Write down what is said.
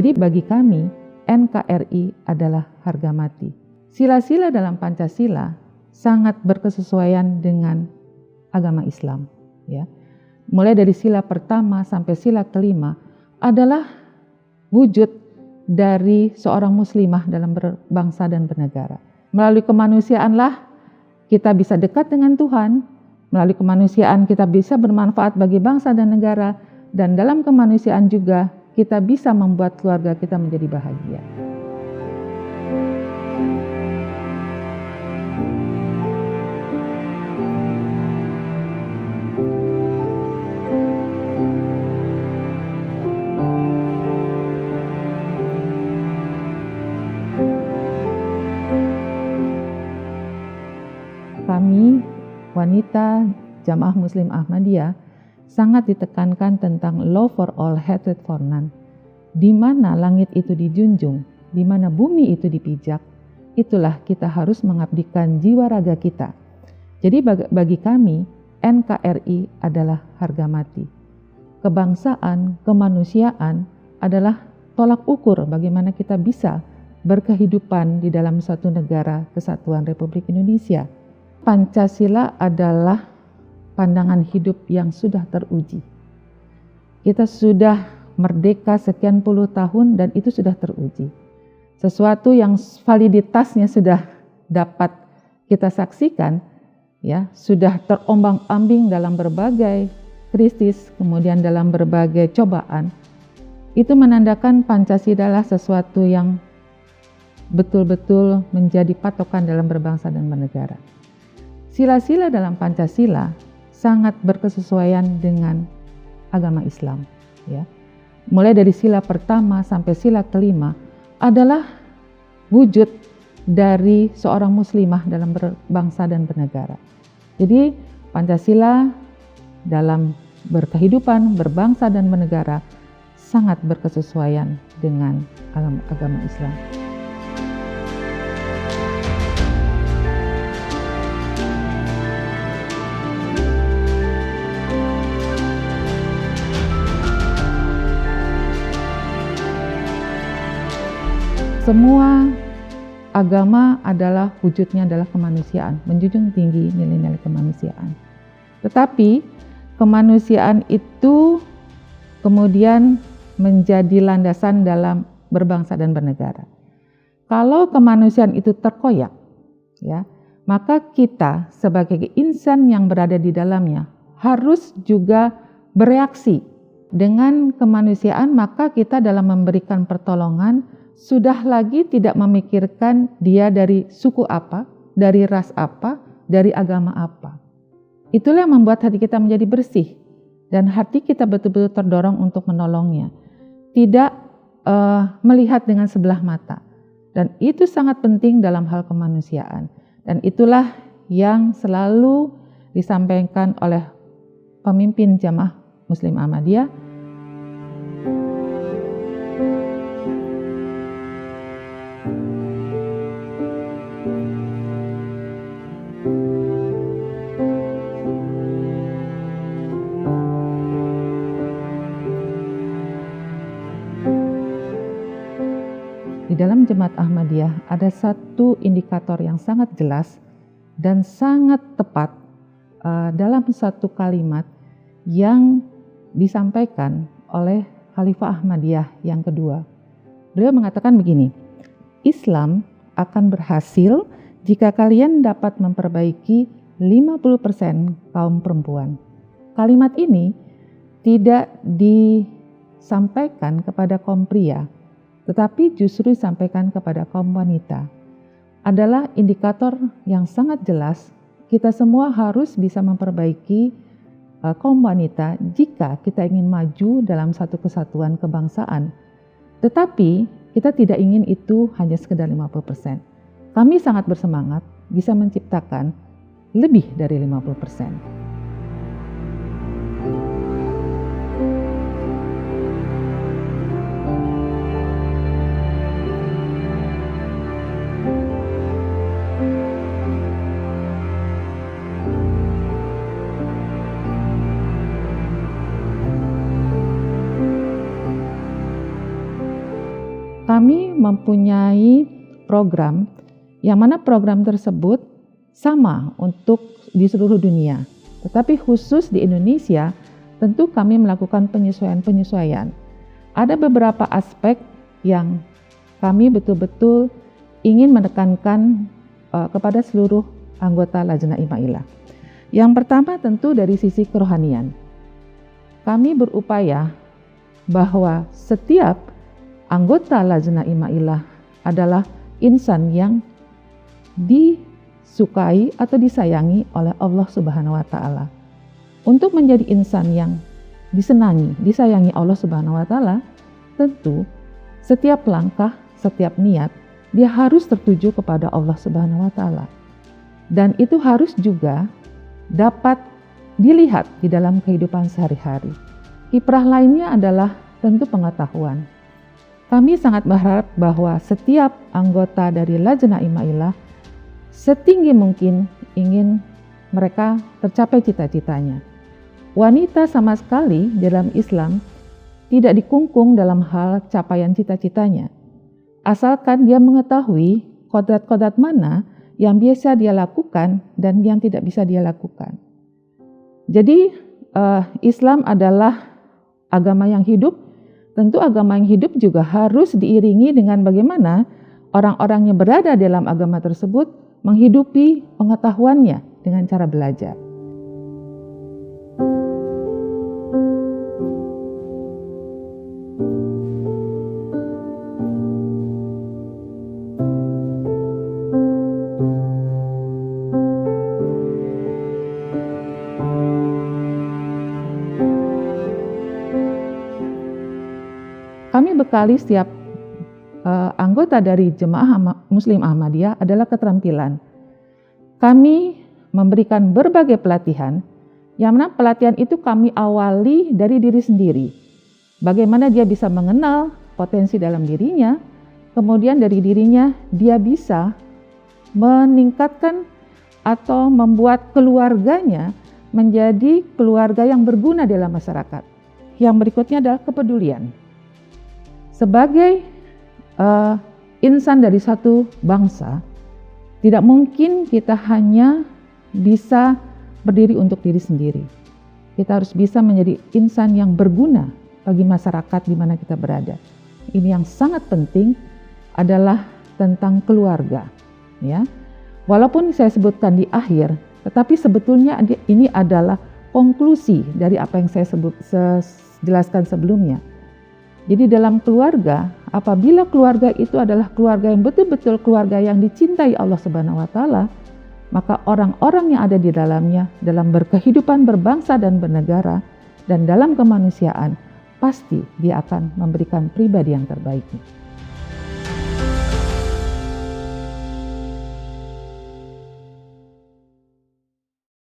Jadi bagi kami, NKRI adalah harga mati. Sila-sila dalam Pancasila sangat berkesesuaian dengan agama Islam. Ya. Mulai dari sila pertama sampai sila kelima adalah wujud dari seorang muslimah dalam berbangsa dan bernegara. Melalui kemanusiaanlah kita bisa dekat dengan Tuhan, melalui kemanusiaan kita bisa bermanfaat bagi bangsa dan negara, dan dalam kemanusiaan juga kita bisa membuat keluarga kita menjadi bahagia. Kami, wanita Jamaah Muslim Ahmadiyah, sangat ditekankan tentang love for all, hatred for none. Di mana langit itu dijunjung, di mana bumi itu dipijak, itulah kita harus mengabdikan jiwa raga kita. Jadi bagi kami, NKRI adalah harga mati. Kebangsaan, kemanusiaan adalah tolak ukur bagaimana kita bisa berkehidupan di dalam suatu negara kesatuan Republik Indonesia. Pancasila adalah pandangan hidup yang sudah teruji. Kita sudah merdeka sekian puluh tahun dan itu sudah teruji. Sesuatu yang validitasnya sudah dapat kita saksikan, ya, sudah terombang-ambing dalam berbagai krisis, kemudian dalam berbagai cobaan. Itu menandakan Pancasila adalah sesuatu yang betul-betul menjadi patokan dalam berbangsa dan bernegara. Sila-sila dalam Pancasila sangat berkesesuaian dengan agama Islam. Ya. Mulai dari sila pertama sampai sila kelima adalah wujud dari seorang muslimah dalam berbangsa dan bernegara. Jadi Pancasila dalam berkehidupan, berbangsa dan bernegara sangat berkesesuaian dengan agama Islam. Semua agama adalah wujudnya adalah kemanusiaan, menjunjung tinggi nilai-nilai kemanusiaan. Tetapi kemanusiaan itu kemudian menjadi landasan dalam berbangsa dan bernegara. Kalau kemanusiaan itu terkoyak, ya, maka kita sebagai insan yang berada di dalamnya harus juga bereaksi dengan kemanusiaan. Maka kita dalam memberikan pertolongan sudah lagi tidak memikirkan dia dari suku apa, dari ras apa, dari agama apa. Itulah yang membuat hati kita menjadi bersih dan hati kita betul-betul terdorong untuk menolongnya. Tidak melihat dengan sebelah mata. Dan itu sangat penting dalam hal kemanusiaan. Dan itulah yang selalu disampaikan oleh pemimpin Jamaah Muslim Ahmadiyah. Di dalam Jemaat Ahmadiyah ada satu indikator yang sangat jelas dan sangat tepat dalam satu kalimat yang disampaikan oleh Khalifah Ahmadiyah yang kedua. Beliau mengatakan begini, Islam akan berhasil jika kalian dapat memperbaiki 50% kaum perempuan. Kalimat ini tidak disampaikan kepada kaum pria, tetapi justru disampaikan kepada kaum wanita. Adalah indikator yang sangat jelas kita semua harus bisa memperbaiki kaum wanita jika kita ingin maju dalam satu kesatuan kebangsaan. Tetapi kita tidak ingin itu hanya sekedar 50%. Kami sangat bersemangat bisa menciptakan lebih dari 50%. kami mempunyai program yang mana program tersebut sama untuk di seluruh dunia. Tetapi khusus di Indonesia, tentu kami melakukan penyesuaian-penyesuaian. Ada beberapa aspek yang kami betul-betul ingin menekankan kepada seluruh anggota Lajnah Imailah. Yang pertama tentu dari sisi kerohanian. Kami berupaya bahwa setiap anggota Lajnah Imailah adalah insan yang disukai atau disayangi oleh Allah Subhanahu wa taala. Untuk menjadi insan yang disenangi, disayangi Allah Subhanahu wa taala, tentu setiap langkah, setiap niat dia harus tertuju kepada Allah Subhanahu wa taala. Dan itu harus juga dapat dilihat di dalam kehidupan sehari-hari. Kiprah lainnya adalah tentu pengetahuan. Kami sangat berharap bahwa setiap anggota dari Lajnah Imailah setinggi mungkin ingin mereka tercapai cita-citanya. Wanita sama sekali dalam Islam tidak dikungkung dalam hal capaian cita-citanya. Asalkan dia mengetahui kodrat-kodrat mana yang biasa dia lakukan dan yang tidak bisa dia lakukan. Jadi Islam adalah agama yang hidup. Tentu agama yang hidup juga harus diiringi dengan bagaimana orang-orang yang berada dalam agama tersebut menghidupi pengetahuannya dengan cara belajar. Kami bekali setiap anggota dari Jemaah Muslim Ahmadiyah adalah keterampilan. Kami memberikan berbagai pelatihan, yang mana pelatihan itu kami awali dari diri sendiri. Bagaimana dia bisa mengenal potensi dalam dirinya, kemudian dari dirinya dia bisa meningkatkan atau membuat keluarganya menjadi keluarga yang berguna dalam masyarakat. Yang berikutnya adalah kepedulian. Sebagai insan dari satu bangsa, tidak mungkin kita hanya bisa berdiri untuk diri sendiri. Kita harus bisa menjadi insan yang berguna bagi masyarakat di mana kita berada. Ini yang sangat penting adalah tentang keluarga. Ya, walaupun saya sebutkan di akhir, tetapi sebetulnya ini adalah konklusi dari apa yang saya jelaskan sebelumnya. Jadi dalam keluarga, apabila keluarga itu adalah keluarga yang betul-betul keluarga yang dicintai Allah Subhanahu wa taala, maka orang-orang yang ada di dalamnya dalam berkehidupan berbangsa dan bernegara dan dalam kemanusiaan, pasti dia akan memberikan pribadi yang terbaiknya.